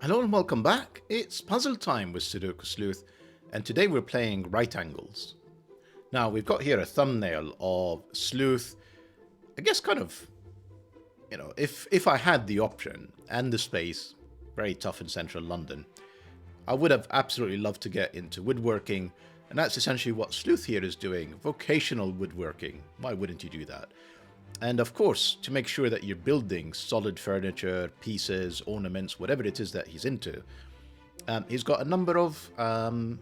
Hello and welcome back. It's puzzle time with Sudoku Sleuth, and today we're playing right angles. Now we've got here a thumbnail of Sleuth. I guess kind of, if I had the option and the space, very tough in central London, I would have absolutely loved to get into woodworking, and that's essentially what Sleuth here is doing, vocational woodworking. Why wouldn't you do that? And of course, to make sure that you're building solid furniture, pieces, ornaments, whatever it is that he's into, he's got a number of, I'm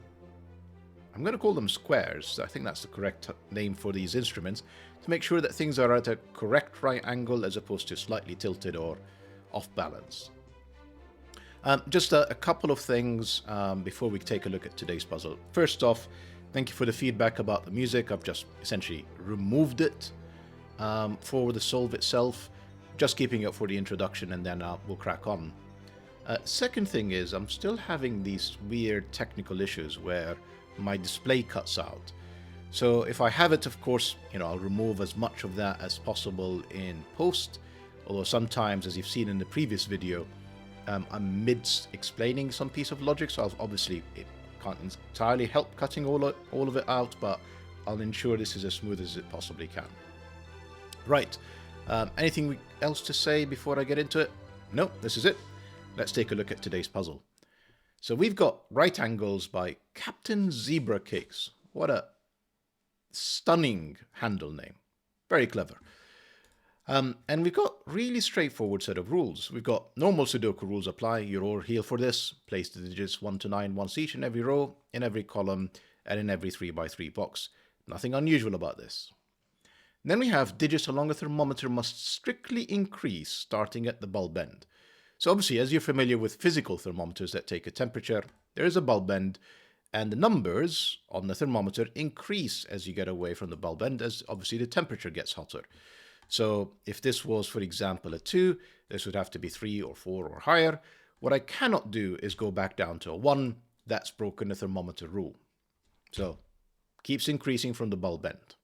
going to call them squares. I think that's the correct name for these instruments, to make sure that things are at a correct right angle as opposed to slightly tilted or off balance. Just a couple of things before we take a look at today's puzzle. First off, thank you for the feedback about the music. I've just essentially removed it for the solve itself, just keeping it for the introduction, and then we'll crack on. Second thing is, I'm still having these weird technical issues where my display cuts out. So if I have it, of course, I'll remove as much of that as possible in post, although sometimes, as you've seen in the previous video, I'm mid-explaining some piece of logic, so obviously it can't entirely help cutting all of it out, but I'll ensure this is as smooth as it possibly can. Right, anything else to say before I get into it? No, this is it. Let's take a look at today's puzzle. So we've got Right Angles by CaptZebraCakes. What a stunning handle name. Very clever. And we've got really straightforward set of rules. We've got normal Sudoku rules apply. Your or heel for this. Place the digits 1 to 9 once each in every row, in every column, and in every 3x3 box. Nothing unusual about this. Then we have digits along a thermometer must strictly increase starting at the bulb end. So obviously, as you're familiar with physical thermometers that take a temperature, there is a bulb end, and the numbers on the thermometer increase as you get away from the bulb end, as obviously the temperature gets hotter. So if this was, for example, a 2, this would have to be 3 or 4 or higher. What I cannot do is go back down to a 1. That's broken the thermometer rule. So keeps increasing from the bulb end.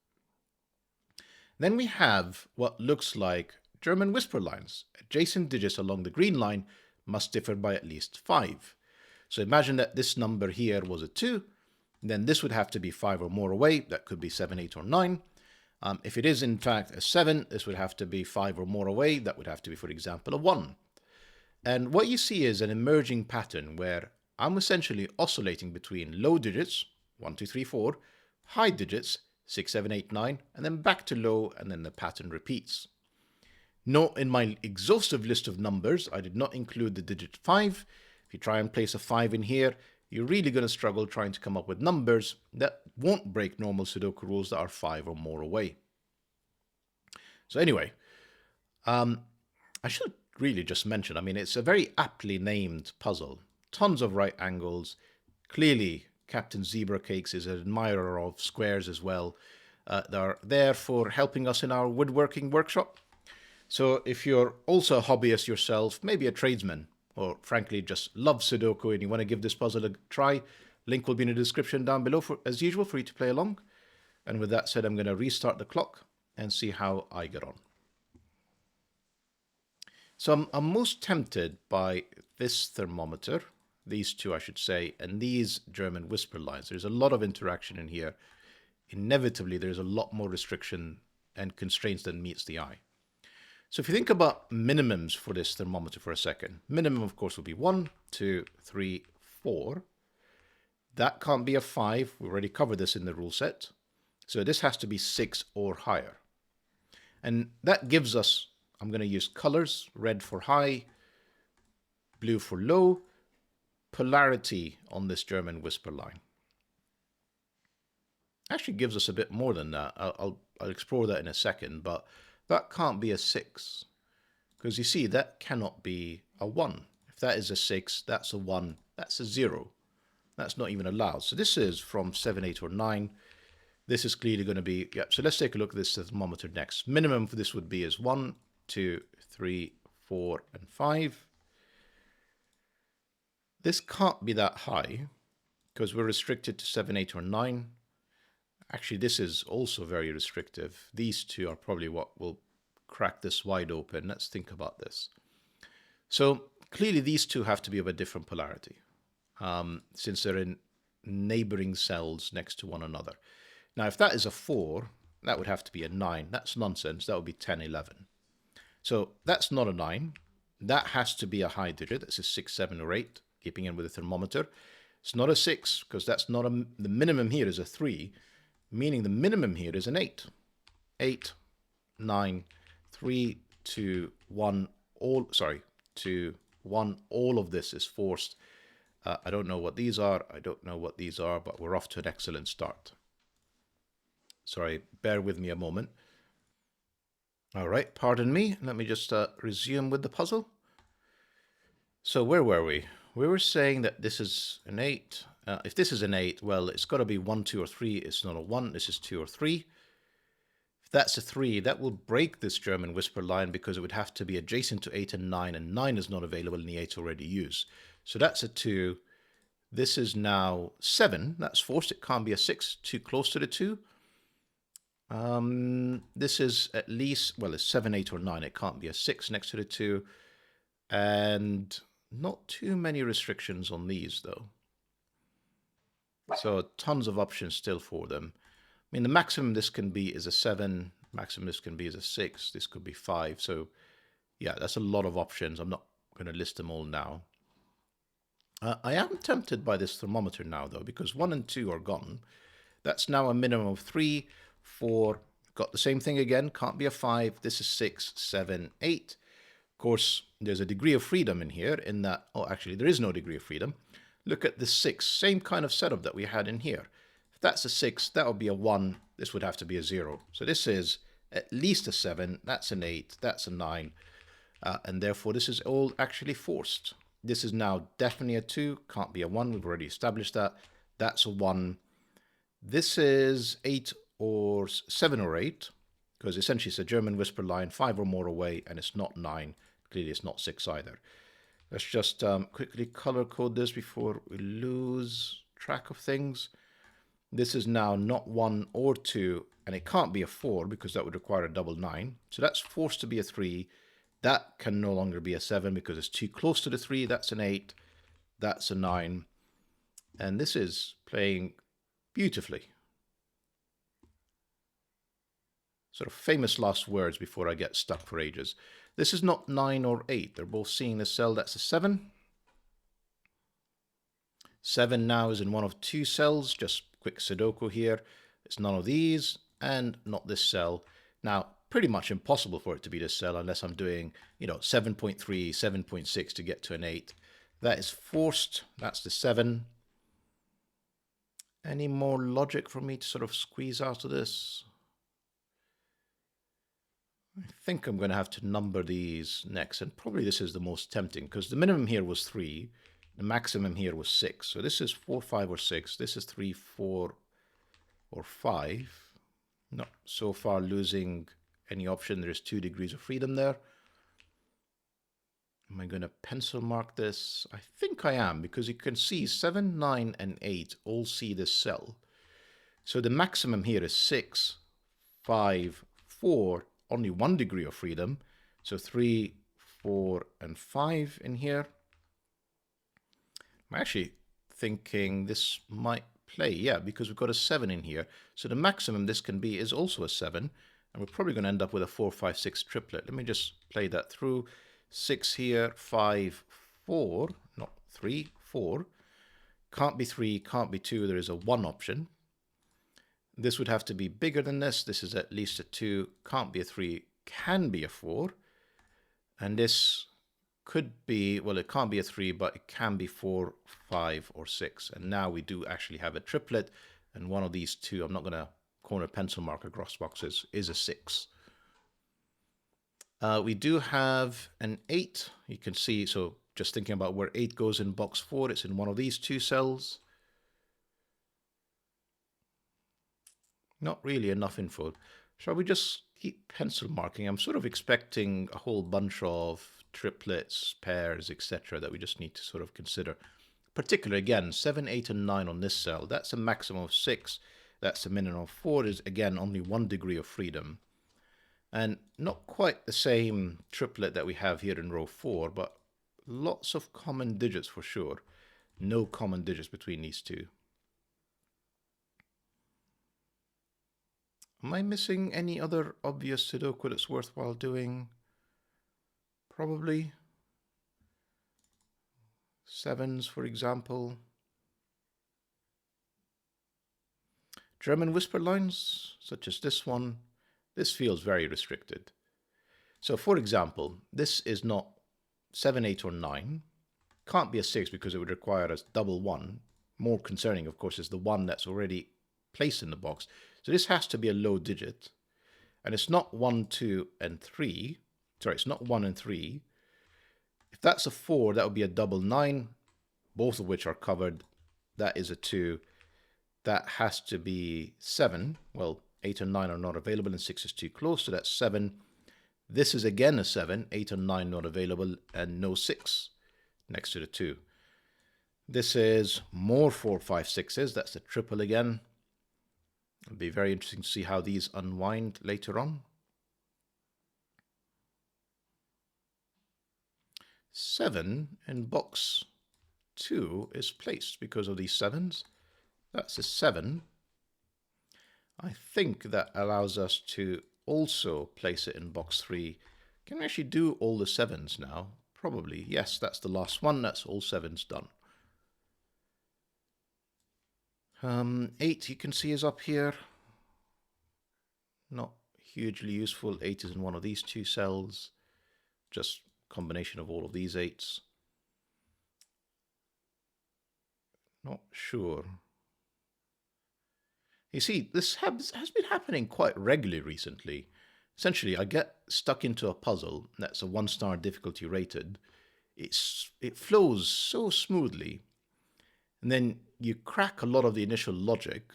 Then we have what looks like German whisper lines. Adjacent digits along the green line must differ by at least 5. So imagine that this number here was a 2, then this would have to be 5 or more away. That could be 7, 8, or 9. If it is in fact a 7, this would have to be 5 or more away. That would have to be, for example, a 1. And what you see is an emerging pattern where I'm essentially oscillating between low digits, 1, 2, 3, 4, high digits, 6, 7, 8, 9, and then back to low, and then the pattern repeats. Note in my exhaustive list of numbers, I did not include the digit 5. If you try and place a 5 in here, you're really going to struggle trying to come up with numbers that won't break normal Sudoku rules that are 5 or more away. So anyway, I should really just mention, it's a very aptly named puzzle. Tons of right angles. Clearly, CaptZebraCakes is an admirer of squares as well. They're there for helping us in our woodworking workshop. So if you're also a hobbyist yourself, maybe a tradesman, or frankly just love Sudoku and you want to give this puzzle a try, link will be in the description down below as usual for you to play along. And with that said, I'm going to restart the clock and see how I get on. So I'm most tempted by this thermometer, these two I should say, and these German whisper lines. There's a lot of interaction in here. Inevitably, there's a lot more restriction and constraints than meets the eye. So if you think about minimums for this thermometer for a second, minimum of course would be 1, 2, 3, 4. That can't be a 5. We already covered this in the rule set. So this has to be 6 or higher. And that gives us, I'm going to use colors, red for high, blue for low, polarity on this German whisper line. Actually gives us a bit more than that. I'll explore that in a second, but that can't be a 6, because you see that cannot be a 1. If that is a 6, that's a 1, that's a 0. That's not even allowed. So this is from 7, 8, or 9. This is clearly going to be, so let's take a look at this thermometer next. Minimum for this would be is 1, 2, 3, 4, and 5. This can't be that high, because we're restricted to 7, 8, or 9. Actually, this is also very restrictive. These two are probably what will crack this wide open. Let's think about this. So clearly these two have to be of a different polarity, since they're in neighboring cells next to one another. Now, if that is a 4, that would have to be a 9. That's nonsense. That would be 10, 11. So that's not a 9. That has to be a high digit. That's a 6, 7, or 8, keeping in with the thermometer. It's not a 6, because that's not the minimum here is a 3, meaning the minimum here is an 8. 8, 9, 3, 2, 1, all, sorry, 2, 1, all of this is forced. I don't know what these are. I don't know what these are, but we're off to an excellent start. Sorry, bear with me a moment. All right, pardon me. Let me just resume with the puzzle. So where were we? We were saying that this is an 8. If this is an 8, well, it's got to be 1, 2, or 3. It's not a 1. This is 2 or 3. If that's a 3, that will break this German whisper line because it would have to be adjacent to 8 and 9 is not available in the 8 already used. So that's a 2. This is now 7. That's forced. It can't be a 6. Too close to the 2. This is at least, well, it's 7, 8, or 9. It can't be a 6 next to the 2. And not too many restrictions on these, though. So tons of options still for them. I mean, the maximum this can be is a 7. Maximum this can be is a 6. This could be 5. So, yeah, that's a lot of options. I'm not going to list them all now. I am tempted by this thermometer now, though, because 1 and 2 are gone. That's now a minimum of 3, 4. Got the same thing again. Can't be a 5. This is 6, 7, 8. Of course, there's a degree of freedom in here in that, oh, actually, there is no degree of freedom. Look at the 6. Same kind of setup that we had in here. If that's a 6, that would be a 1. This would have to be a 0. So this is at least a 7. That's an 8. That's a 9. And therefore, this is all actually forced. This is now definitely a 2. Can't be a 1. We've already established that. That's a 1. This is 8 or 7 or 8. Because essentially it's a German whisper line, 5 or more away, and it's not 9. Clearly it's not 6 either. Let's just quickly color code this before we lose track of things. This is now not 1 or 2, and it can't be a 4 because that would require a double 9. So that's forced to be a 3. That can no longer be a 7 because it's too close to the 3. That's an 8. That's a 9. And this is playing beautifully. Sort of famous last words before I get stuck for ages. This is not 9 or 8. They're both seeing the cell. That's a 7. 7 now is in one of 2 cells. Just quick Sudoku here. It's none of these and not this cell. Now, pretty much impossible for it to be this cell unless I'm doing, 7.3, 7.6 to get to an 8. That is forced. That's the 7. Any more logic for me to sort of squeeze out of this? I think I'm going to have to number these next, and probably this is the most tempting because the minimum here was 3, the maximum here was 6. So this is 4, 5, or 6. This is 3, 4, or 5. Not so far losing any option. There's 2 degrees of freedom there. Am I going to pencil mark this? I think I am, because you can see 7, 9, and 8 all see this cell. So the maximum here is 6, 5, 4, only 1 degree of freedom. So 3, 4, and 5 in here. I'm actually thinking this might play, yeah, because we've got a 7 in here. So the maximum this can be is also a 7. And we're probably going to end up with a 4, 5, 6 triplet. Let me just play that through. 6 here, 5, 4, not 3, 4. Can't be 3, can't be 2. There is a 1 option. This would have to be bigger than this. This is at least a 2. Can't be a 3. Can be a 4. And this could be, well, it can't be a 3, but it can be 4, 5, or 6. And now we do actually have a triplet. And one of these 2, I'm not going to corner pencil mark across boxes, is a 6. We do have an 8. You can see, so just thinking about where 8 goes in box 4, it's in one of these 2 cells. Not really enough info. Shall we just keep pencil marking? I'm sort of expecting a whole bunch of triplets, pairs, etc. that we just need to sort of consider. Particularly, again, 7, 8, and 9 on this cell. That's a maximum of 6. That's a minimum of 4. Is again only 1 degree of freedom. And not quite the same triplet that we have here in row 4, but lots of common digits for sure. No common digits between these two. Am I missing any other obvious Sudoku that's worthwhile doing? Probably. Sevens, for example. German whisper lines, such as this one. This feels very restricted. So for example, this is not 7, 8, or 9. Can't be a 6 because it would require a double 1. More concerning, of course, is the 1 that's already placed in the box. So this has to be a low digit. And it's not 1, 2, and 3. Sorry, it's not 1 and 3. If that's a 4, that would be a double 9, both of which are covered. That is a 2. That has to be 7. Well, 8 and 9 are not available, and 6 is too close, so that's 7. This is again a 7. 8 and 9 not available, and no 6 next to the 2. This is more 4, 5, 6s. That's the triple again. It'll be very interesting to see how these unwind later on. 7 in box 2 is placed because of these 7s. That's a 7. I think that allows us to also place it in box 3. Can we actually do all the 7s now? Probably. Yes, that's the last one. That's all 7s done. 8 you can see is up here. Not hugely useful. 8 is in one of these two cells. Just combination of all of these 8s. Not sure. You see, this has been happening quite regularly recently. Essentially, I get stuck into a puzzle that's a 1-star difficulty rated. It flows so smoothly. And then you crack a lot of the initial logic.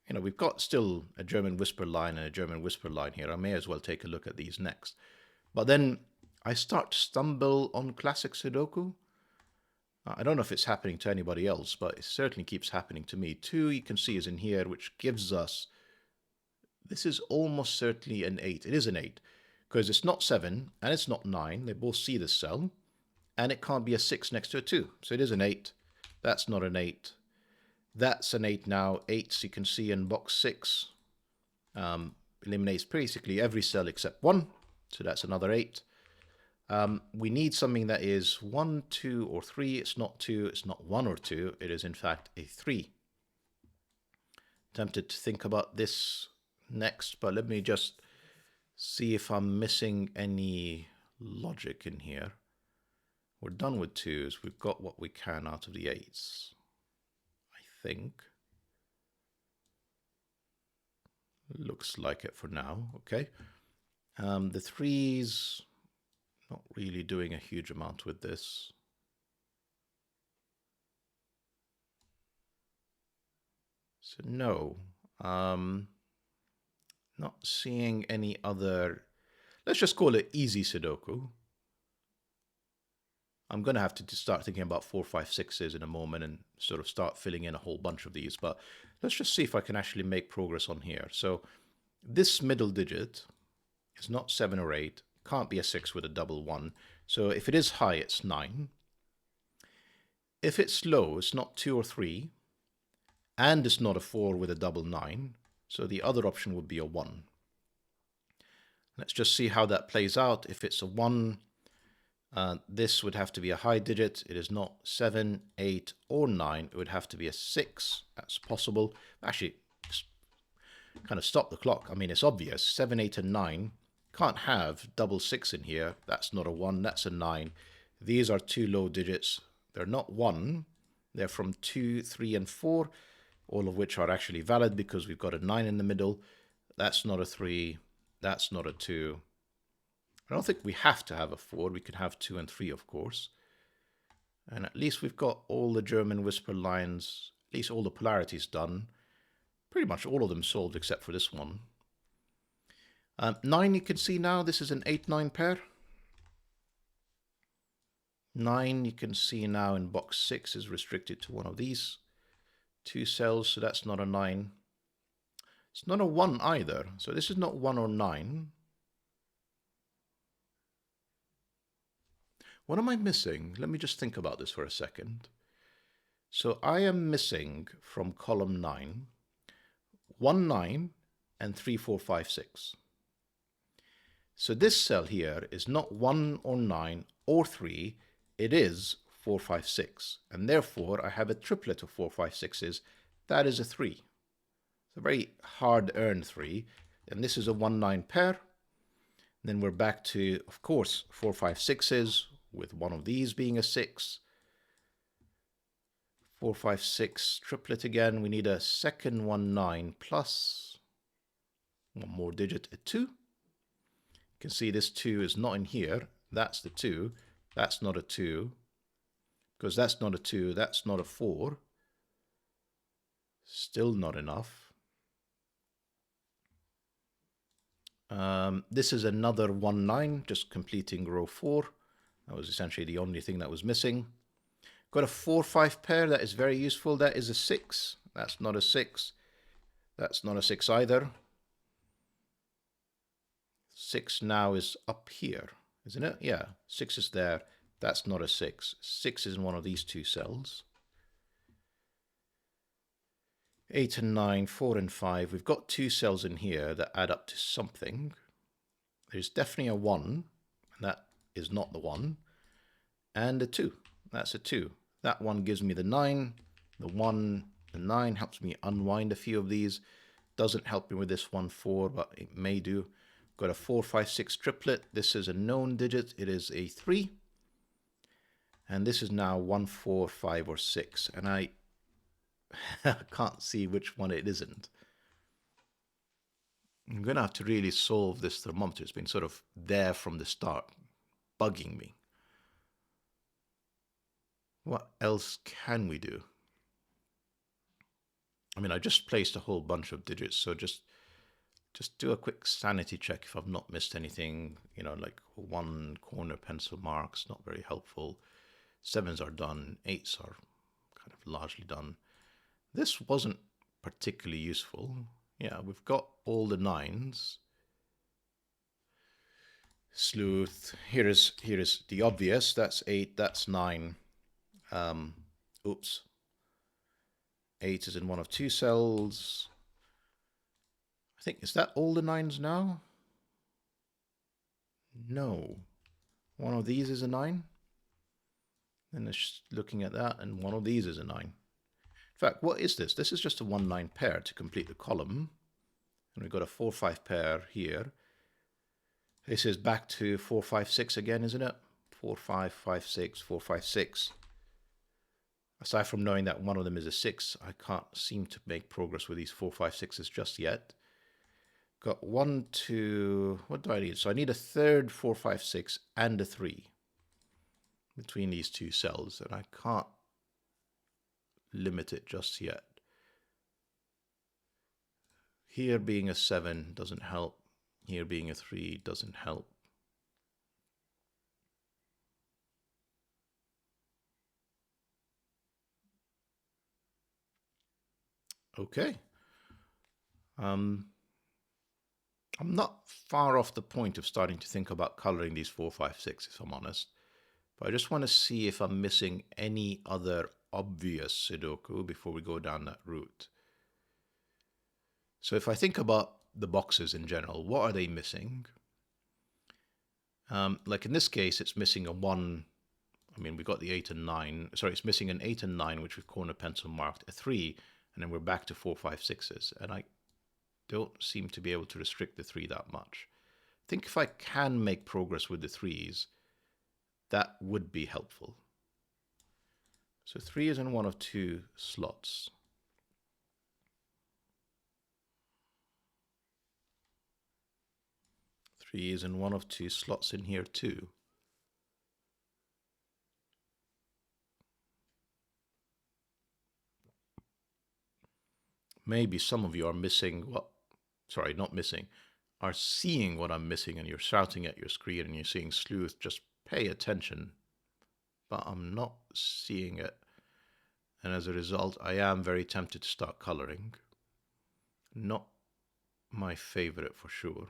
You know, we've got still a German whisper line and a German whisper line here. I may as well take a look at these next. But then I start to stumble on classic Sudoku. I don't know if it's happening to anybody else, but it certainly keeps happening to me. 2 you can see is in here, which gives us, this is almost certainly an 8. It is an 8, because it's not 7 and it's not 9. They both see this cell, and it can't be a 6 next to a 2. So it is an 8. That's not an 8. That's an 8 now. 8s you can see in box 6. Eliminates basically every cell except 1. So that's another 8. We need something that is 1, 2, or 3. It's not 2, it's not 1 or 2. It is in fact a 3. Tempted to think about this next, but let me just see if I'm missing any logic in here. We're done with 2s. We've got what we can out of the 8s, I think. Looks like it for now. Okay. The 3s... not really doing a huge amount with this. So no, not seeing any other, let's just call it easy Sudoku. I'm going to have to start thinking about 4, 5, 6s in a moment and sort of start filling in a whole bunch of these. But let's just see if I can actually make progress on here. So this middle digit is not 7 or 8. Can't be a 6 with a double 1. So if it is high, it's 9. If it's low, it's not 2 or 3. And it's not a 4 with a double 9. So the other option would be a 1. Let's just see how that plays out. If it's a 1, this would have to be a high digit. It is not 7, 8, or 9. It would have to be a 6. That's possible. Actually, just kind of stop the clock. I mean, it's obvious. 7, 8, and 9. Can't have double 6 in here. That's not a 1, that's a 9. These are 2 low digits. They're not 1. They're from 2, 3, and 4, all of which are actually valid because we've got a 9 in the middle. That's not a 3. That's not a 2. I don't think we have to have a 4. We can have 2 and 3, of course. And at least we've got all the German whisper lines, at least all the polarities done. Pretty much all of them solved except for this one. 9 you can see now, this is an 8-9 pair. 9 you can see now in box 6 is restricted to one of these 2 cells, so that's not a 9. It's not a 1 either, so this is not 1 or 9. What am I missing? Let me just think about this for a second. So I am missing from column 9, 1, 9, and 3, 4, 5, 6. So this cell here is not 1 or 9 or 3, it is 4, 5, 6. And therefore I have a triplet of 4, 5, 6s. That is a 3. It's a very hard-earned 3. And this is a 1, 9 pair. Then we're back to, of course, 4, 5, 6s, with one of these being a 6. 4, 5, 6 triplet again. We need a second 1, 9 plus one more digit, a 2. You can see this 2 is not in here. That's the 2. That's not a 2. Because that's not a 2. That's not a 4. Still not enough. This is another 1, 9, just completing row 4. That was essentially the only thing that was missing. Got a 4, 5 pair. That is very useful. That is a 6. That's not a 6. That's not a 6 either. 6 now is up here, isn't it? Yeah, 6 is there. That's not a 6. 6 is in one of these two cells. 8 and 9, 4 and 5. We've got two cells in here that add up to something. There's definitely a 1, and that is not the 1. And a 2. That's a 2. That one gives me the 9. The 1, the 9 helps me unwind a few of these. Doesn't help me with this 1, 4, but it may do. Got a 4, 5, 6 triplet. This is a known digit. It is a 3. And this is now 1, 4, 5, or 6. And I can't see which one it isn't. I'm going to have to really solve this thermometer. It's been sort of there from the start, bugging me. What else can we do? I mean, I just placed a whole bunch of digits, so just do a quick sanity check if I've not missed anything. You know, like 1 corner pencil marks, not very helpful. 7s are done. 8s are kind of largely done. This wasn't particularly useful. Yeah, we've got all the 9s. Sleuth. Here is the obvious. That's 8. That's 9. Oops. 8 is in one of two cells. I think, is that all the 9s now? No. One of these is a 9. And it's looking at that, and one of these is a 9. In fact, what is this? This is just a 1, 9 pair to complete the column. And we've got a 4, 5 pair here. This is back to 4, 5, 6 again, isn't it? 4, 5, 5, 6, 4, 5, 6. Aside from knowing that one of them is a 6, I can't seem to make progress with these 4, 5, 6s just yet. Got 1, 2, what do I need? So I need a third 4, 5, 6 and a 3 between these two cells, and I can't limit it just yet. Here being a 7 doesn't help. Here being a 3 doesn't help. Okay. I'm not far off the point of starting to think about coloring these 4, 5, 6, if I'm honest. But I just want to see if I'm missing any other obvious Sudoku before we go down that route. So if I think about the boxes in general, what are they missing? Like in this case, it's missing a 1. I mean, we got the 8 and 9. Sorry, it's missing an 8 and 9, which we've corner pencil marked, a 3, and then we're back to 4, 5, 6s. And I don't seem to be able to restrict the 3 that much. I think if I can make progress with the 3s, that would be helpful. So 3 is in one of two slots. 3 is in one of two slots in here too. Maybe some of you are missing what, sorry, not missing, are seeing what I'm missing, and you're shouting at your screen and you're seeing Sleuth. Just pay attention. But I'm not seeing it. And as a result, I am very tempted to start coloring. Not my favorite for sure.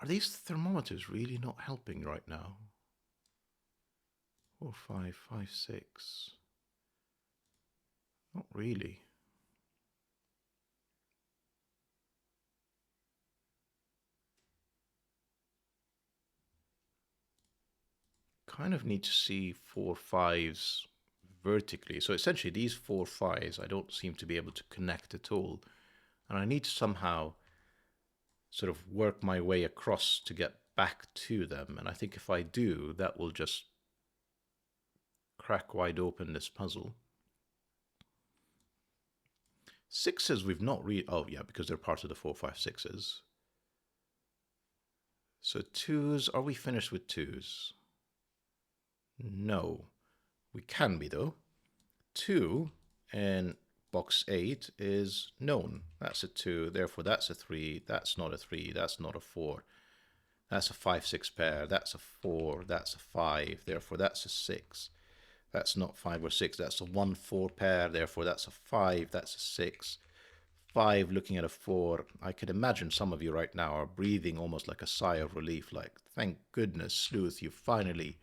Are these thermometers really not helping right now? 4, 5, 5, 6. Not really. Kind of need to see 4 5s vertically. So essentially these 4 5s I don't seem to be able to connect at all. And I need to somehow sort of work my way across to get back to them. And I think if I do, that will just crack wide open this puzzle. 6s we've not really... Oh yeah, because they're part of the 4, 5, 6s. So 2s, are we finished with 2s? No. We can be though. 2 in box 8 is known. That's a 2, therefore that's a 3, that's not a 3, that's not a 4. That's a 5, 6 pair, that's a 4, that's a 5, therefore that's a 6. That's not 5 or 6, that's a 1, 4 pair, therefore that's a 5, that's a 6. 5 looking at a 4. I could imagine some of you right now are breathing almost like a sigh of relief, like, thank goodness, Sleuth, you've finally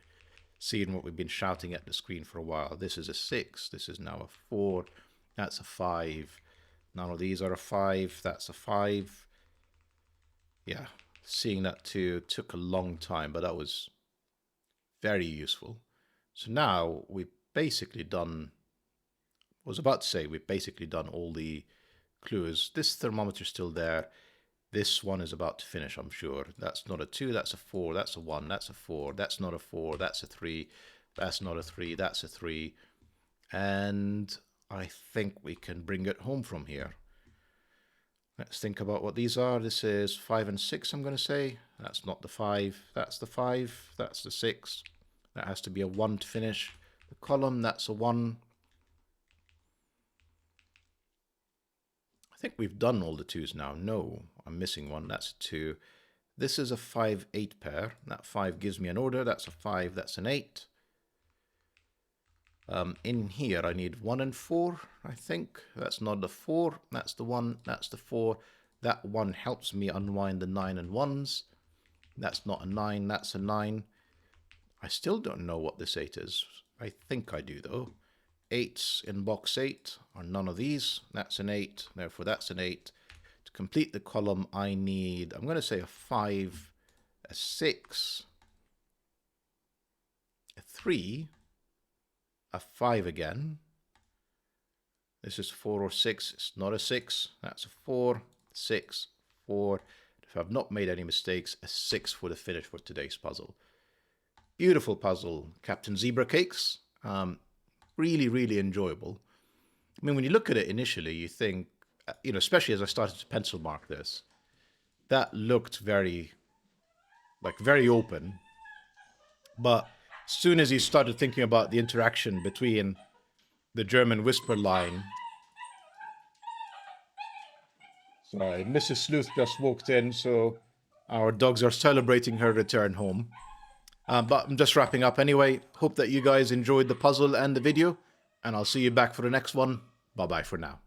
seen what we've been shouting at the screen for a while. This is a 6, this is now a 4, that's a 5. None of these are a 5, that's a 5. Yeah, seeing that too took a long time, but that was very useful. So now we've basically done, I was about to say, we've basically done all the clues. This thermometer's still there. This one is about to finish, I'm sure. That's not a 2, that's a 4, that's a 1, that's a 4, that's not a 4, that's a 3, that's not a 3, that's a 3. And I think we can bring it home from here. Let's think about what these are. This is 5 and 6, I'm going to say. That's not the 5, that's the 5, that's the 6. That has to be a 1 to finish. The column, that's a 1. I think we've done all the 2s now. No, I'm missing one. That's a 2. This is a 5, 8 pair. That 5 gives me an order. That's a 5, that's an 8. In here, I need 1 and 4, I think. That's not the 4. That's the 1. That's the 4. That 1 helps me unwind the 9 and 1s. That's not a 9. That's a 9. I still don't know what this 8 is. I think I do, though. 8s in box 8 are none of these. That's an 8. Therefore, that's an 8. To complete the column, I need, I'm going to say a 5, a 6, a 3, a 5 again. This is 4 or 6. It's not a 6. That's a 4, 6, 4. If I've not made any mistakes, a 6 for the finish for today's puzzle. Beautiful puzzle, CaptZebraCakes. Really, really enjoyable. I mean, when you look at it initially, you think, especially as I started to pencil mark this, that looked very open. But as soon as you started thinking about the interaction between the German whisper line... Sorry, Mrs. Sleuth just walked in, so our dogs are celebrating her return home. But I'm just wrapping up anyway. Hope that you guys enjoyed the puzzle and the video, and I'll see you back for the next one. Bye-bye for now.